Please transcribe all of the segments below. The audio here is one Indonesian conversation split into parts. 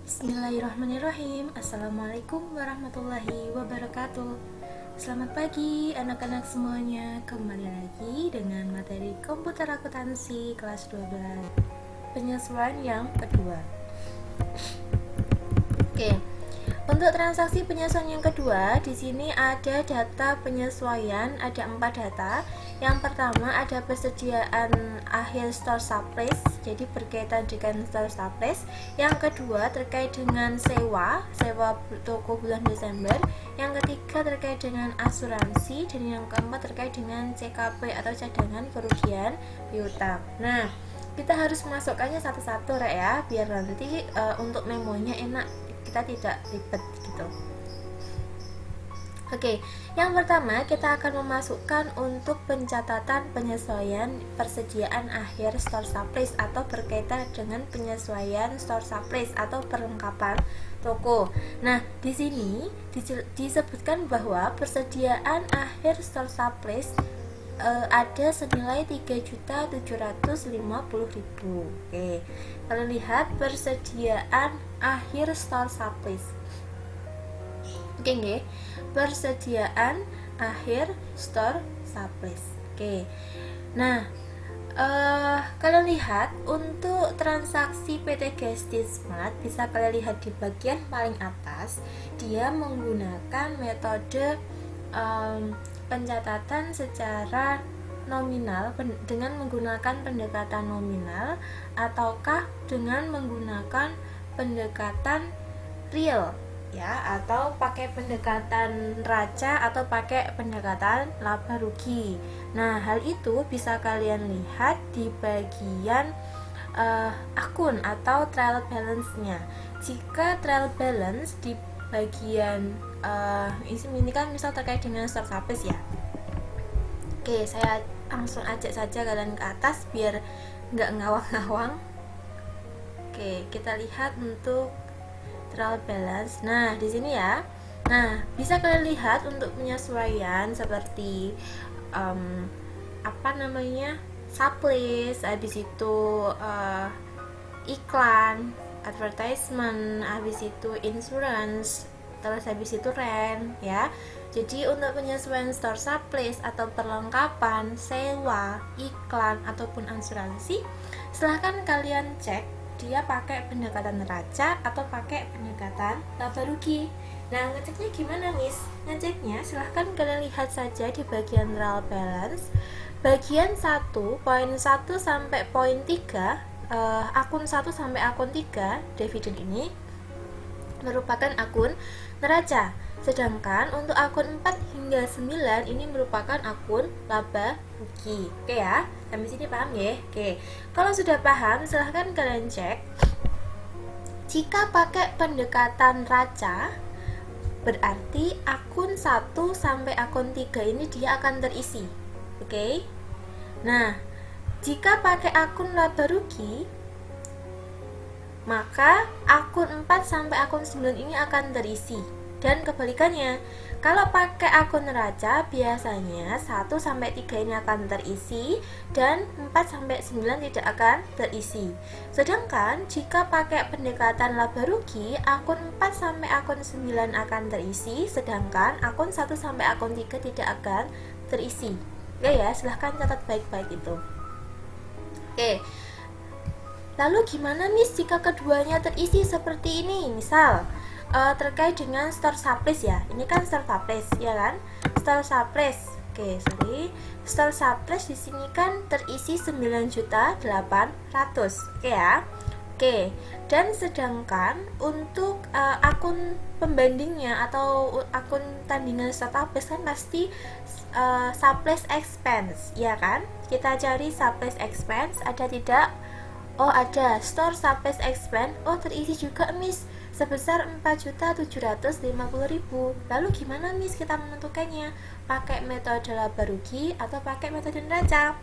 Bismillahirrahmanirrahim. Assalamualaikum warahmatullahi wabarakatuh. Selamat pagi anak-anak semuanya. Kembali lagi dengan materi komputer akuntansi kelas 12, penyesuaian yang kedua. Oke. Untuk transaksi penyesuaian yang kedua, di sini ada data penyesuaian, ada 4 data. Yang pertama ada persediaan akhir store surplus, jadi berkaitan dengan store surplus. Yang kedua terkait dengan sewa toko bulan Desember. Yang ketiga terkait dengan asuransi, dan yang keempat terkait dengan CKP atau cadangan kerugian piutang. Nah, kita harus memasukkannya satu-satu ya, biar nanti untuk memonya enak, kita tidak ribet gitu. Oke, yang pertama kita akan memasukkan untuk pencatatan penyesuaian persediaan akhir store surplus atau berkaitan dengan penyesuaian store surplus atau perlengkapan toko. Nah, di sini disebutkan bahwa persediaan akhir store surplus ada senilai 3.750.000. Oke, kalian lihat persediaan akhir store surplus. Oke, nggih. Persediaan akhir store surplus. Oke. Nah, kalian lihat untuk transaksi PT Gesti Smart, bisa kalian lihat di bagian paling atas, dia menggunakan metode pencatatan secara nominal dengan menggunakan pendekatan nominal ataukah dengan menggunakan pendekatan real ya, atau pakai pendekatan neraca atau pakai pendekatan laba rugi. Nah, hal itu bisa kalian lihat di bagian akun atau trial balance-nya. Jika trial balance di bagian ini kan misal terkait dengan store surplus ya. Oke, saya langsung ajak saja kalian ke atas biar nggak ngawang-ngawang. Oke, kita lihat untuk trial balance. Nah, di sini ya. Nah, bisa kalian lihat untuk penyesuaian seperti surplus, habis itu iklan, advertisement, habis itu insurance, terus habis itu rent ya. Jadi untuk penyesuaian store surplus atau perlengkapan, sewa, iklan ataupun asuransi, silahkan kalian cek dia pakai pendekatan neraca atau pakai pendekatan laba rugi. Nah, ngeceknya gimana, Miss? Ngeceknya silahkan kalian lihat saja di bagian trial balance bagian 1, poin 1 sampai poin 3, akun 1 sampai akun 3 dividen ini merupakan akun neraca, sedangkan untuk akun 4 hingga 9 ini merupakan akun laba rugi. Oke ya, sampai sini paham ya? Oke, kalau sudah paham silahkan kalian cek. Jika pakai pendekatan neraca, berarti akun 1 sampai akun 3 ini dia akan terisi. Oke. Nah, jika pakai akun laba rugi, maka akun 4 sampai akun 9 ini akan terisi. Dan kebalikannya, kalau pakai akun neraca biasanya 1 sampai 3 ini akan terisi dan 4 sampai 9 tidak akan terisi. Sedangkan jika pakai pendekatan laba rugi, akun 4 sampai akun 9 akan terisi, sedangkan akun 1 sampai akun 3 tidak akan terisi. Ya, silahkan catat baik-baik itu. Oke. Lalu gimana, Miss, jika keduanya terisi seperti ini? Misal terkait dengan store surplus ya. Ini kan store surplus ya kan? Store surplus. Oke, store surplus di sini kan terisi 9.800.000. Oke ya. Oke. Dan sedangkan untuk akun pembandingnya atau akun tandingan store surplus kan pasti surplus expense, ya kan? Kita cari surplus expense, ada tidak? Oh, ada. Store surplus expense. Oh, terisi juga, Miss, sebesar 4.750.000. Lalu gimana, Miss, kita menentukannya? Pakai metode laba rugi atau pakai metode neraca?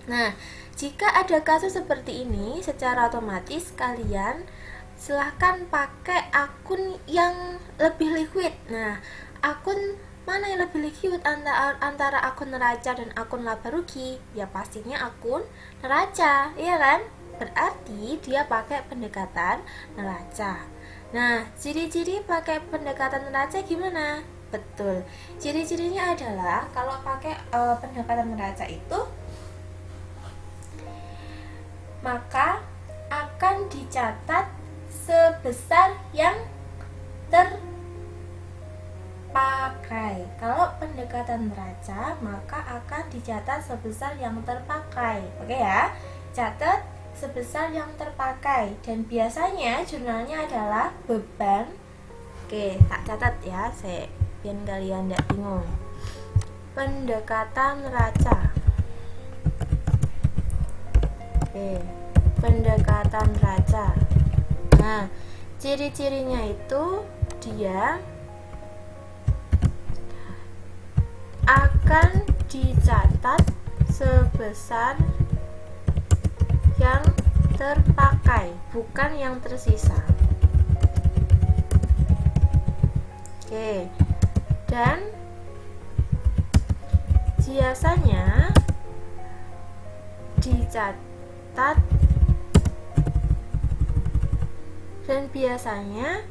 Nah, jika ada kasus seperti ini, secara otomatis kalian silahkan pakai akun yang lebih liquid. Nah, akun mana yang lebih liquid antara akun neraca dan akun laba rugi? Ya pastinya akun neraca, iya kan? berarti dia pakai pendekatan neraca. Nah, ciri-ciri pakai pendekatan neraca gimana? Betul, ciri-cirinya adalah kalau pakai pendekatan neraca itu, maka akan dicatat sebesar yang terpakai. Kalau pendekatan neraca, maka akan dicatat sebesar yang terpakai. Oke ya, catat sebesar yang terpakai. Dan biasanya jurnalnya adalah beban. Oke, tak catat ya, biar kalian tidak bingung. Pendekatan neraca. Oke, pendekatan neraca. Nah, ciri-cirinya itu dia akan dicatat sebesar yang terpakai, bukan yang tersisa. Oke. Dan biasanya dicatat, dan biasanya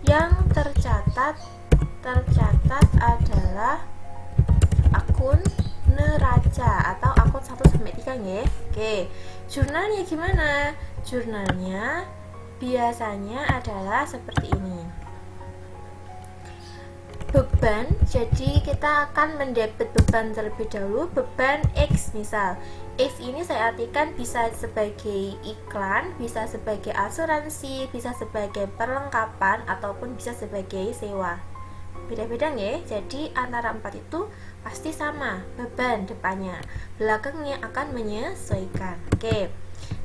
yang tercatat adalah akun neraca atau akun 1-3 ya. Oke, jurnalnya gimana? Jurnalnya biasanya adalah seperti ini. Beban, jadi kita akan mendebit beban terlebih dahulu. Beban X misal. X ini saya artikan bisa sebagai iklan, bisa sebagai asuransi, bisa sebagai perlengkapan, ataupun bisa sebagai sewa. Beda-beda ya. Jadi antara 4 itu pasti sama beban depannya, belakangnya akan menyesuaikan. Oke.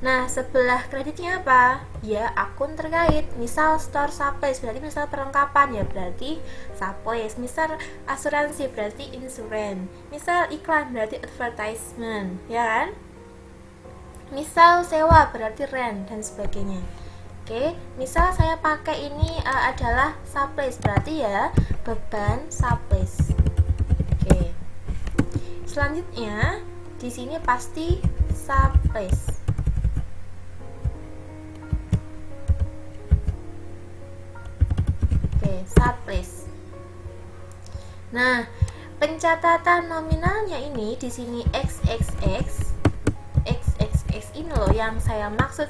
Nah, sebelah kreditnya apa? Ya, akun terkait. Misal store supplies berarti misal perlengkapan, ya berarti supplies. Misal asuransi berarti insurance. Misal iklan berarti advertisement, ya kan? Misal sewa berarti rent dan sebagainya. Oke, misal saya pakai ini adalah supplies, berarti ya beban supplies. Oke. Selanjutnya di sini pasti supplies. Supplies. Nah, pencatatan nominalnya ini di sini XXX ini loh yang saya maksud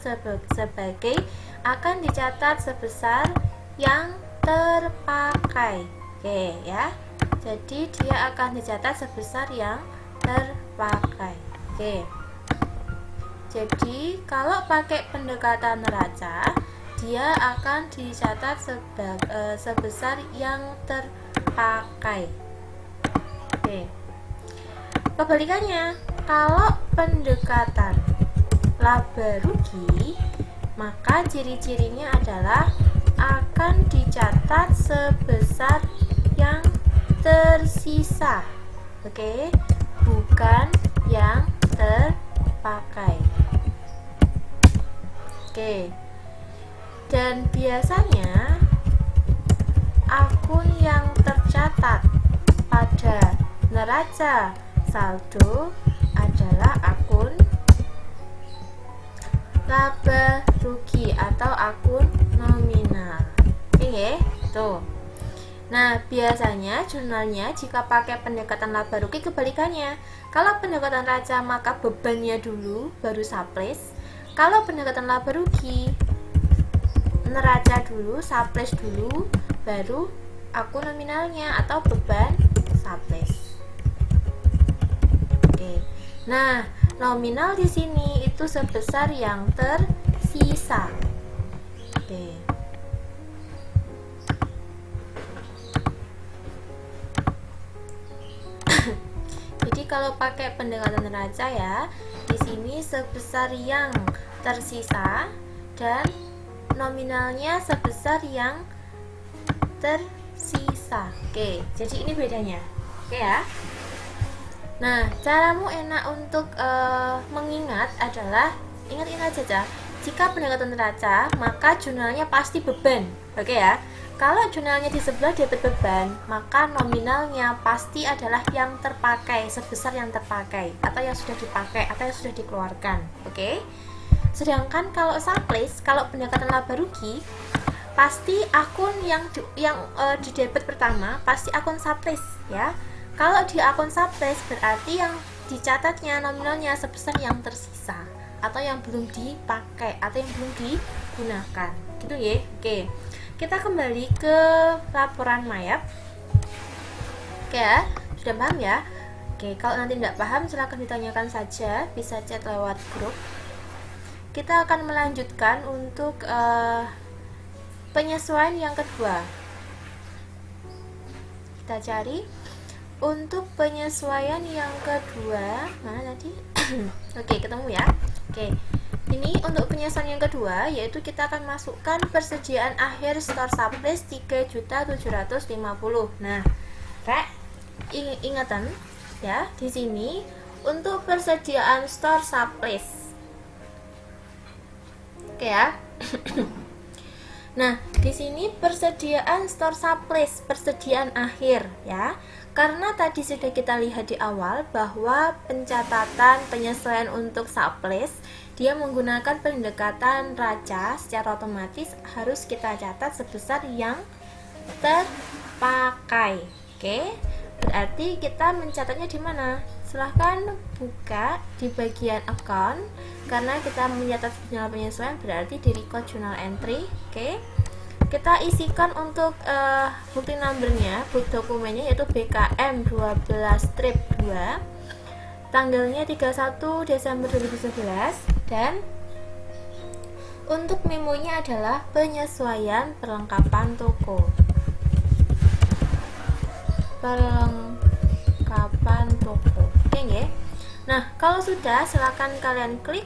sebagai akan dicatat sebesar yang terpakai. Oke ya. Jadi dia akan dicatat sebesar yang terpakai. Oke. Jadi kalau pakai pendekatan neraca, dia akan dicatat sebesar yang terpakai. Oke. Kebalikannya, kalau pendekatan laba rugi, maka ciri-cirinya adalah akan dicatat sebesar yang tersisa. Oke, bukan yang terpakai. Oke. Dan biasanya akun yang tercatat pada neraca saldo adalah akun laba rugi atau akun nominal. Oke, tuh. Nah, biasanya jurnalnya jika pakai pendekatan laba rugi kebalikannya. Kalau pendekatan neraca maka bebannya dulu baru supplies. Kalau pendekatan laba rugi neraca dulu, supplies dulu, baru akun nominalnya atau beban supplies. Oke. Nah, nominal di sini itu sebesar yang tersisa. Oke. Jadi kalau pakai pendekatan neraca ya, di sini sebesar yang tersisa dan nominalnya sebesar yang tersisa. Oke, jadi ini bedanya. Oke ya. Nah, caramu enak untuk mengingat adalah ingat-ingat saja. Jika pendekatan neraca, maka jurnalnya pasti beban. Oke ya. Kalau jurnalnya di sebelah debit beban, maka nominalnya pasti adalah yang terpakai, sebesar yang terpakai, atau yang sudah dipakai, atau yang sudah dikeluarkan. Oke. Sedangkan kalau sublease, kalau pendekatan laba rugi, pasti akun yang di debit pertama pasti akun sublease ya. Kalau di akun sublease berarti yang dicatatnya nominalnya sebesar yang tersisa atau yang belum dipakai atau yang belum digunakan gitu ya. Oke, kita kembali ke laporan Mayap. Oke ya, sudah paham ya? Oke, kalau nanti tidak paham silahkan ditanyakan saja, bisa chat lewat grup. Kita akan melanjutkan untuk penyesuaian yang kedua. Kita cari untuk penyesuaian yang kedua, mana tadi? Oke, ketemu ya. Oke, ini untuk penyesuaian yang kedua, yaitu kita akan masukkan persediaan akhir store sublease 3.750.000. Nah, ingatan ya, di sini untuk persediaan store sublease. Oke ya. Nah, di sini persediaan store sublease, persediaan akhir ya. Karena tadi sudah kita lihat di awal bahwa pencatatan penyesuaian untuk sublease dia menggunakan pendekatan raca, secara otomatis harus kita catat sebesar yang terpakai. Oke. Berarti kita mencatatnya di mana? Silahkan buka di bagian account, karena kita mencatat jurnal penyesuaian berarti di record journal entry. Oke, kita isikan untuk bukti numbernya, bukti dokumennya yaitu BKM 12-2, tanggalnya 31 Desember 2011, dan untuk memonya adalah penyesuaian perlengkapan toko. Perlengkapan toko. Oke ya. Nah, kalau sudah silakan kalian klik.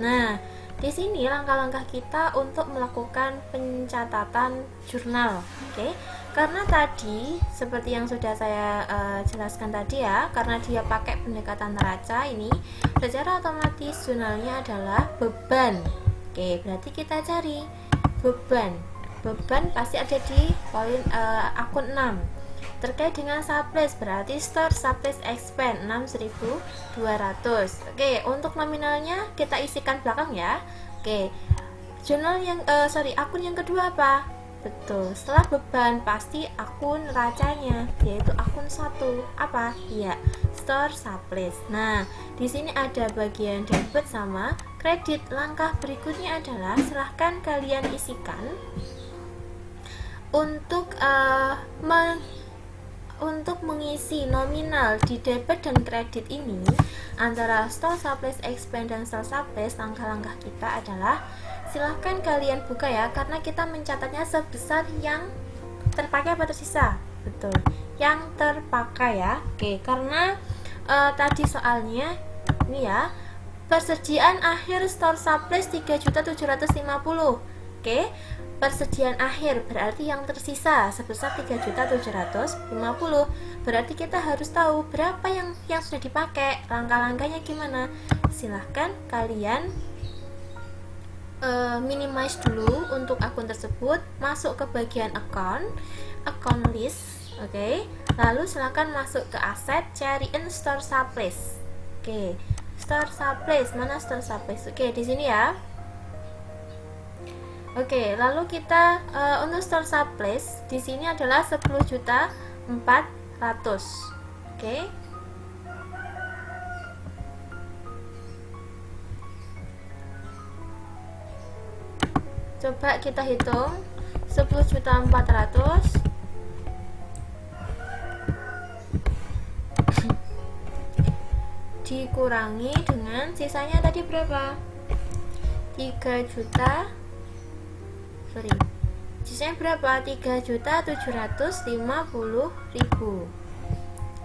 Nah, di sini langkah-langkah kita untuk melakukan pencatatan jurnal. Oke. Karena tadi seperti yang sudah saya jelaskan tadi ya, karena dia pakai pendekatan neraca ini, secara otomatis jurnalnya adalah beban. Oke, berarti kita cari beban. Beban pasti ada di poin akun 6. Terkait dengan sublease berarti store sublease expense 6.200. Oke, untuk nominalnya kita isikan belakang ya. Oke, jurnal yang akun yang kedua apa? Betul, setelah beban pasti akun racanya, yaitu akun 1 apa? Ya, store sublease. Nah, di sini ada bagian debit sama kredit. Langkah berikutnya adalah silahkan kalian isikan untuk mengisi nominal di debit dan kredit ini antara store sublease expense dan store sublease. Langkah-langkah kita adalah silahkan kalian buka ya, karena kita mencatatnya sebesar yang terpakai apa tersisa. Betul, yang terpakai ya. Oke, karena tadi soalnya ini ya, persediaan akhir store sublease 3.750.000. Oke, persediaan akhir berarti yang tersisa sebesar 3.750.000. Berarti kita harus tahu berapa yang sudah dipakai. Langkah-langkahnya gimana? Silahkan kalian minimize dulu untuk akun tersebut, masuk ke bagian account list. Oke, lalu silahkan masuk ke aset, cariin store sublease. Oke, store sublease, mana store sublease? Oke, di sini ya. Oke, lalu kita untuk store sublease di sini adalah 10.400.000. Oke. Coba kita hitung 10.400.000 dikurangi dengan sisanya tadi berapa? 3 juta. Sisanya berapa? 3.750.000.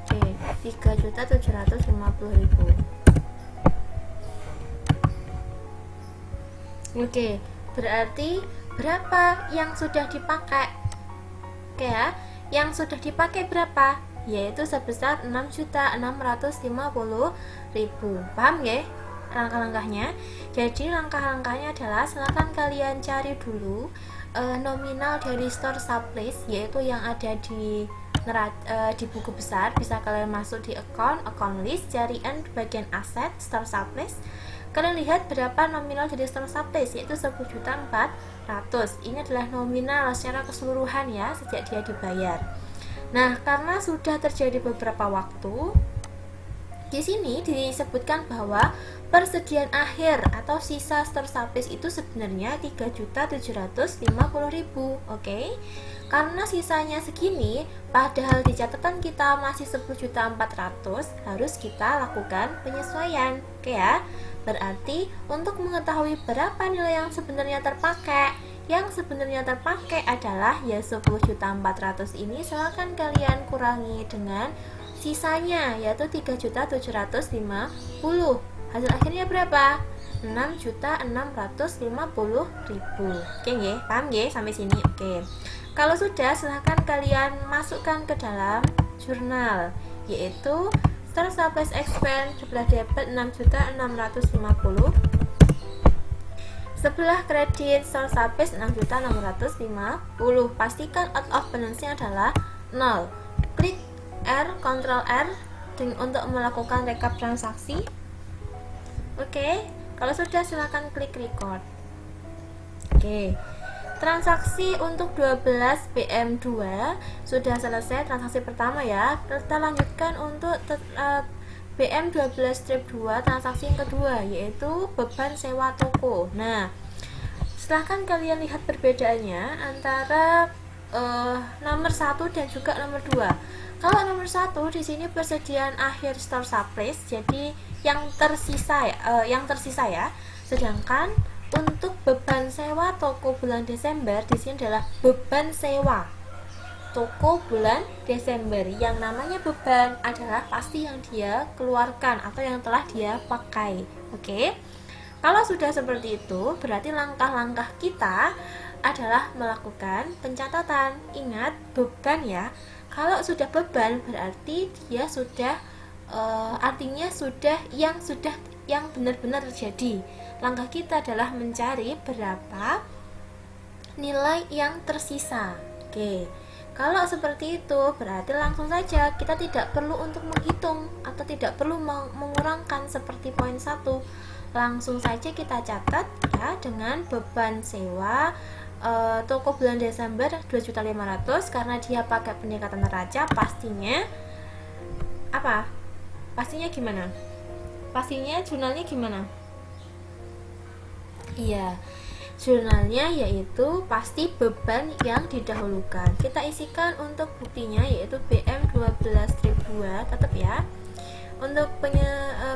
Oke, 3.750.000. Oke, berarti berapa yang sudah dipakai? Oke ya, yang sudah dipakai berapa? Yaitu sebesar 6.650.000. Paham ya langkah-langkahnya? Jadi langkah-langkahnya adalah silakan kalian cari dulu nominal dari store sublease, yaitu yang ada di buku besar. Bisa kalian masuk di account list, carian bagian aset store sublease. Kalian lihat berapa nominal dari store sublease, yaitu 10.400.000. Ini adalah nominal secara keseluruhan ya, sejak dia dibayar. Nah, karena sudah terjadi beberapa waktu, di sini disebutkan bahwa persediaan akhir atau sisa store sublease itu sebenarnya 3.750.000. Oke. Karena sisanya segini, padahal di catatan kita masih 10.400.000, harus kita lakukan penyesuaian. Oke ya. Berarti untuk mengetahui berapa nilai yang sebenarnya terpakai, yang sebenarnya terpakai adalah ya 10.400.000 ini, silakan kalian kurangi dengan sisanya, yaitu 3.750.000. Hasil akhirnya berapa? 6.650.000. Oke nggih, paham nggih sampai sini? Oke. Kalau sudah, silahkan kalian masukkan ke dalam jurnal, yaitu store sublease expense sebelah debit 6.650.000, sebelah kredit store sublease 6.650.000. Pastikan out of balance-nya adalah 0. Klik R, Ctrl R untuk melakukan rekap transaksi. Oke, kalau sudah silahkan klik record. Oke. Transaksi untuk 12 BM2 sudah selesai, transaksi pertama ya. Kita lanjutkan untuk BM12-2, transaksi yang kedua, yaitu beban sewa toko. Nah, silahkan kalian lihat perbedaannya antara nomor 1 dan juga nomor 2. Kalau nomor 1 di sini persediaan akhir store sublease, jadi yang tersisa ya. Sedangkan untuk beban sewa toko bulan Desember di sini adalah beban sewa toko bulan Desember. Yang namanya beban adalah pasti yang dia keluarkan atau yang telah dia pakai. Oke. Kalau sudah seperti itu, berarti langkah-langkah kita adalah melakukan pencatatan. Ingat, beban ya. Kalau sudah beban berarti dia sudah artinya sudah yang benar-benar terjadi. Langkah kita adalah mencari berapa nilai yang tersisa. Oke. Kalau seperti itu berarti langsung saja kita tidak perlu untuk menghitung atau tidak perlu mengurangkan seperti poin 1. Langsung saja kita catat ya dengan beban sewa toko bulan Desember 2.500.000 karena dia pakai pendekatan neraca. Pastinya apa? Pastinya gimana? Pastinya jurnalnya gimana? Iya, jurnalnya yaitu pasti beban yang didahulukan. Kita isikan untuk buktinya yaitu BM12-2, tetap ya. Untuk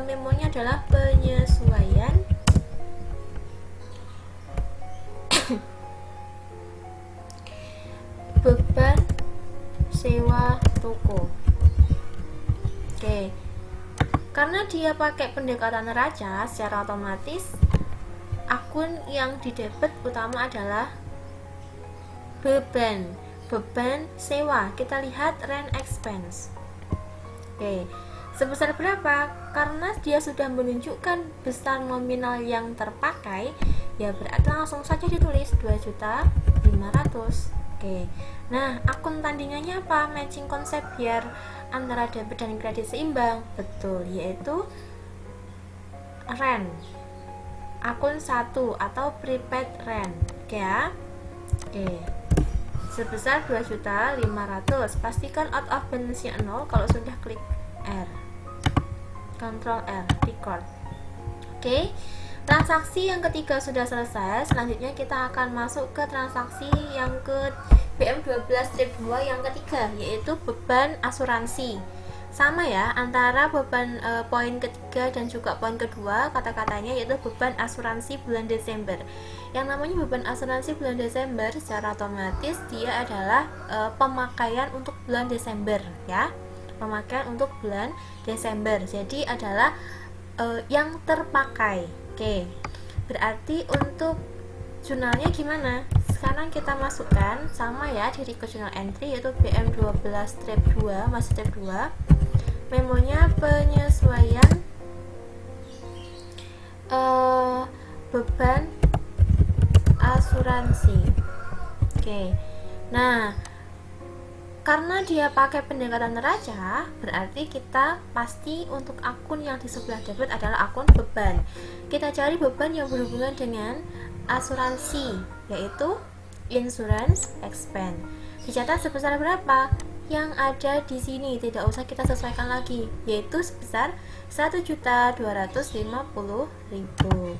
memonya adalah penyesuaian beban sewa toko. Oke. Karena dia pakai pendekatan neraca, secara otomatis akun yang didebet utama adalah beban sewa. Kita lihat rent expense. Oke, sebesar berapa? Karena dia sudah menunjukkan besar nominal yang terpakai, ya berarti langsung saja ditulis 2.500.000. Oke. Nah, akun tandingannya apa? Matching konsep biar antara debit dan kredit seimbang. Betul, yaitu rent. Akun 1 atau prepaid rent. Oke ya. Oke. Sebesar 2.500.000. Pastikan out of balance-nya 0 kalau sudah klik R. Ctrl R, record. Oke. Transaksi yang ketiga sudah selesai. Selanjutnya kita akan masuk ke transaksi yang ke BM12-2 yang ketiga, yaitu beban asuransi. Sama ya, antara beban poin ketiga dan juga poin kedua, kata-katanya yaitu beban asuransi bulan Desember. Yang namanya beban asuransi bulan Desember secara otomatis dia adalah pemakaian untuk bulan Desember ya. Pemakaian untuk bulan Desember. Jadi adalah yang terpakai. Oke. Berarti untuk jurnalnya gimana? Sekarang kita masukkan sama ya di record journal entry yaitu BM12-2, masih step 2. Memonya penyesuaian beban asuransi. Oke. Nah, Karena dia pakai pendekatan neraca, berarti kita pasti untuk akun yang di sebelah debit adalah akun beban. Kita cari beban yang berhubungan dengan asuransi, yaitu insurance expense. Dicatat sebesar berapa? Yang ada di sini tidak usah kita sesuaikan lagi, yaitu sebesar 1.250.000.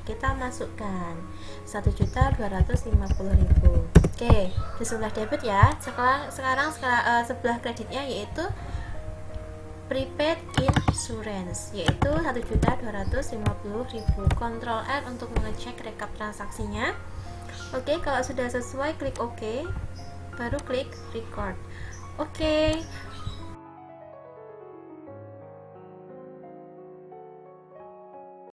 Kita masukkan 1.250.000. Oke, di sebelah debit ya. Sekarang sebelah kreditnya yaitu prepaid insurance, yaitu 1.250.000. Ctrl N untuk mengecek rekap transaksinya. Oke, kalau sudah sesuai klik OK, baru klik record. Oke,